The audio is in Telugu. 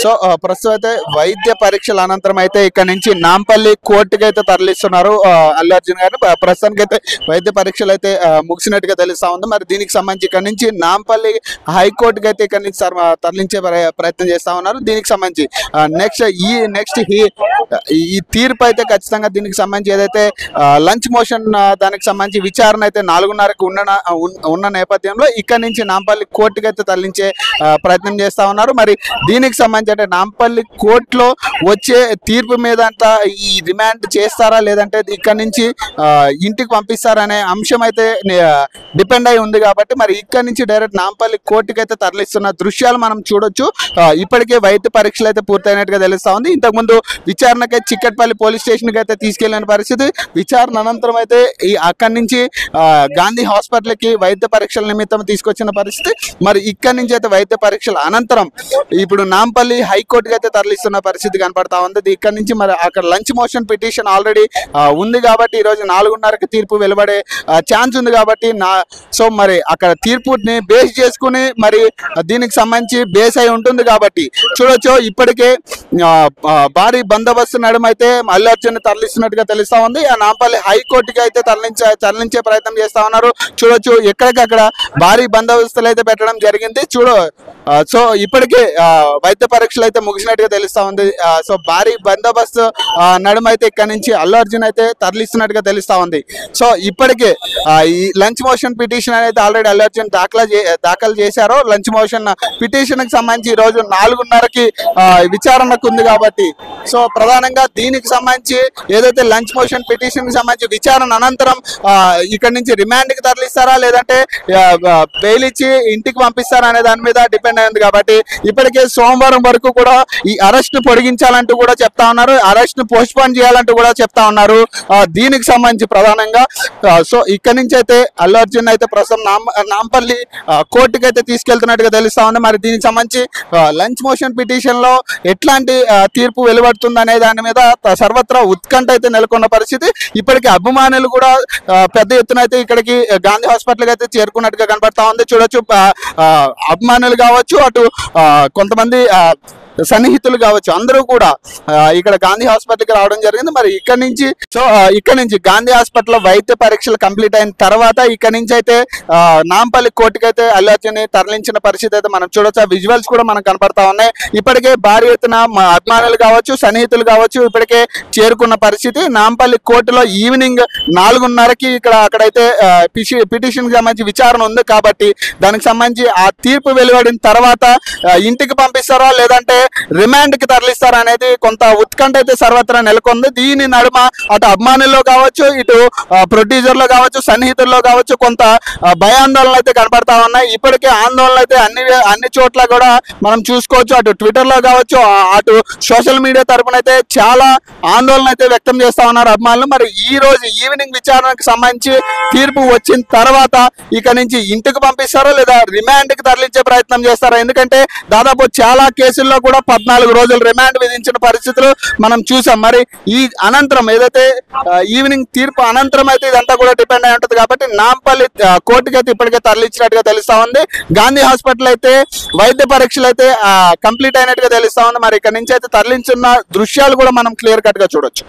సో ప్రస్తుతం అయితే వైద్య పరీక్షల అనంతరం అయితే ఇక్కడ నుంచి నాంపల్లి కోర్టుకి అయితే తరలిస్తున్నారు అల్లు అర్జున్ గారు. ప్రస్తుతానికి అయితే వైద్య పరీక్షలు అయితే ముగిసినట్టుగా తెలుస్తా ఉంది. మరి దీనికి సంబంధించి ఇక్కడ నుంచి నాంపల్లి హైకోర్టుకి అయితే ఇక్కడ నుంచి తరలించే ప్రయత్నం చేస్తా ఉన్నారు. దీనికి సంబంధించి నెక్స్ట్ ఈ తీర్పు అయితే ఖచ్చితంగా దీనికి సంబంధించి ఏదైతే లంచ్ మోషన్ దానికి సంబంధించి విచారణ అయితే 4:30కు ఉన్న నేపథ్యంలో ఇక్కడ నుంచి నాంపల్లి కోర్టుకి అయితే తరలించే ప్రయత్నం చేస్తా ఉన్నారు. మరి దీనికి సంబంధించి అంటే నాంపల్లి కోర్టులో వచ్చే తీర్పు మీద అంతా ఈ రిమాండ్ చేస్తారా లేదంటే ఇక్కడ నుంచి ఇంటికి పంపిస్తారనే అంశం అయితే డిపెండ్ అయి ఉంది. కాబట్టి మరి ఇక్కడ నుంచి డైరెక్ట్ నాంపల్లి కోర్టుకి అయితే తరలిస్తున్న దృశ్యాలు మనం చూడొచ్చు. ఇప్పటికే వైద్య పరీక్షలు అయితే పూర్తయినట్టుగా తెలుస్తా ఉంది. ఇంతకుముందు విచారణకై చిక్కట్పల్లి పోలీస్ స్టేషన్కి అయితే తీసుకెళ్లిన పరిస్థితి. విచారణ అనంతరం అయితే అక్కడి నుంచి గాంధీ హాస్పిటల్కి వైద్య పరీక్షల నిమిత్తం తీసుకొచ్చిన పరిస్థితి. మరి ఇక్కడ నుంచి అయితే వైద్య పరీక్షల అనంతరం ఇప్పుడు నాంపల్లి హైకోర్టుకి అయితే తరలిస్తున్న పరిస్థితి కనపడతా ఉంది. ఇక్కడ నుంచి మరి అక్కడ లంచ్ మోషన్ పిటిషన్ ఆల్రెడీ ఉంది కాబట్టి ఈరోజు 4:30కి తీర్పు వెలువడే ఛాన్స్ ఉంది. కాబట్టి సో మరి అక్కడ తీర్పుని బేస్ చేసుకుని మరి దీనికి సంబంధించి బేస్ అయి ఉంటుంది. కాబట్టి చూడొచ్చు ఇప్పటికే భారీ బందోబస్తు నడుమైతే అల్లు అర్జున్ తరలిస్తున్నట్టుగా తెలుస్తా ఉంది. ఆ నాంపల్లి హైకోర్టుకి అయితే తరలించే ప్రయత్నం చేస్తా ఉన్నారు. చూడొచ్చు ఎక్కడికక్కడ భారీ బందోబస్తులు అయితే పెట్టడం జరిగింది. సో ఇప్పటికే వైద్య పరీక్షలు అయితే ముగిసినట్టుగా తెలుస్తా ఉంది. సో భారీ బందోబస్తు నడుమైతే ఇక్కడ నుంచి అల్లు అర్జున్ అయితే తరలిస్తున్నట్టుగా తెలుస్తా ఉంది. సో ఇప్పటికే ఈ లంచ్ మోషన్ పిటిషన్ అనేది ఆల్రెడీ అల్లు అర్జున్ దాఖలు చేశారు. లంచ్ మోషన్ పిటిషన్ కి సంబంధించి ఈ రోజు 4:30కి విచారణకు ఉంది. కాబట్టి సో ప్రధానంగా దీనికి సంబంధించి ఏదైతే లంచ్ మోషన్ పిటిషన్ కి సంబంధించి విచారణ అనంతరం ఇక్కడ నుంచి రిమాండ్ కి తరలిస్తారా లేదంటే బెయిల్ ఇచ్చి ఇంటికి పంపిస్తారా అనే దాని మీద డిపెండ్ అయింది. కాబట్టి ఇప్పటికే సోమవారం వరకు కూడా ఈ అరెస్ట్ పొడిగించాలంటూ కూడా చెప్తా ఉన్నారు. అరెస్ట్ ను పోస్ట్ పోన్ చేయాలంటూ కూడా చెప్తా ఉన్నారు. దీనికి సంబంధించి ప్రధానంగా సో ఇక్కడ నుంచి అయితే అల్లు అర్జున్ అయితే ప్రస్తుతం నాంపల్లి కోర్టుకి అయితే తీసుకెళ్తున్నట్టుగా తెలుస్తా ఉంది. మరి దీనికి సంబంధించి లంచ్ మోషన్ పిటిషన్ లో ఎట్లాంటి తీర్పు వెలువడుతుంది అనే దాని మీద సర్వత్రా ఉత్కంఠ అయితే నెలకొన్న పరిస్థితి. ఇప్పటికే అభిమానులు కూడా పెద్ద ఎత్తున అయితే ఇక్కడికి గాంధీ హాస్పిటల్కి అయితే చేరుకున్నట్టుగా కనబడతా ఉంది. చూడొచ్చు అభిమానులు కావచ్చు, అటు కొంతమంది సన్నిహితులు కావచ్చు, అందరూ కూడా ఇక్కడ గాంధీ హాస్పిటల్కి రావడం జరిగింది. మరి ఇక్కడ నుంచి గాంధీ హాస్పిటల్ వైద్య పరీక్షలు కంప్లీట్ అయిన తర్వాత ఇక్కడ నుంచి అయితే నాంపల్లి కోర్టుకి అయితే అల్లు అర్జున్ తరలించిన పరిస్థితి అయితే మనం చూడొచ్చు. ఆ విజువల్స్ కూడా మనకు కనపడతా ఉన్నాయి. ఇప్పటికే భారీ ఎత్తున అభిమానులు కావచ్చు, సన్నిహితులు కావచ్చు ఇప్పటికే చేరుకున్న పరిస్థితి. నాంపల్లి కోర్టులో ఈవినింగ్ 4:30కి అక్కడైతే పిటిషన్ కి సంబంధించి విచారణ ఉంది. కాబట్టి దానికి సంబంధించి ఆ తీర్పు వెలువడిన తర్వాత ఇంటికి పంపిస్తారా లేదంటే రిమాండ్ కి తరలిస్తారా అనేది కొంత ఉత్కంఠ అయితే సర్వత్రా నెలకొంది. దీని నడుమ అటు అభిమానుల్లో కావచ్చు, ఇటు ప్రొడ్యూసర్లో కావచ్చు, సన్నిహితుల్లో కావచ్చు కొంత భయాందోళనలు అయితే కనపడతా ఉన్నాయి. ఇప్పటికే ఆందోళనలు అయితే అన్ని చోట్ల కూడా మనం చూసుకోవచ్చు. అటు ట్విట్టర్లో కావచ్చు, అటు సోషల్ మీడియా తరపున అయితే చాలా ఆందోళన అయితే వ్యక్తం చేస్తా ఉన్నారు అభిమానులు. మరి ఈ రోజు ఈవినింగ్ విచారణకు సంబంధించి తీర్పు వచ్చిన తర్వాత ఇక నుంచి ఇంటికి పంపిస్తారో లేదా రిమాండ్ కి తరలించే ప్రయత్నం చేస్తారా? ఎందుకంటే దాదాపు చాలా కేసుల్లో కూడా 14 రోజులు రిమాండ్ విధించిన పరిస్థితులు మనం చూసాం. మరి ఈ అనంతరం ఏదైతే ఈవినింగ్ తీర్పు అనంతరం అయితే ఇదంతా కూడా డిపెండ్ అయి ఉంటుంది. కాబట్టి నాంపల్లి కోర్టుకి అయితే ఇప్పటికే తరలించినట్టుగా తెలుస్తా ఉంది. గాంధీ హాస్పిటల్ అయితే వైద్య పరీక్షలు అయితే కంప్లీట్ అయినట్టుగా తెలుస్తా ఉంది. మరి ఇక్కడ నుంచి అయితే తరలించిన దృశ్యాలు కూడా మనం క్లియర్ కట్ గా చూడొచ్చు.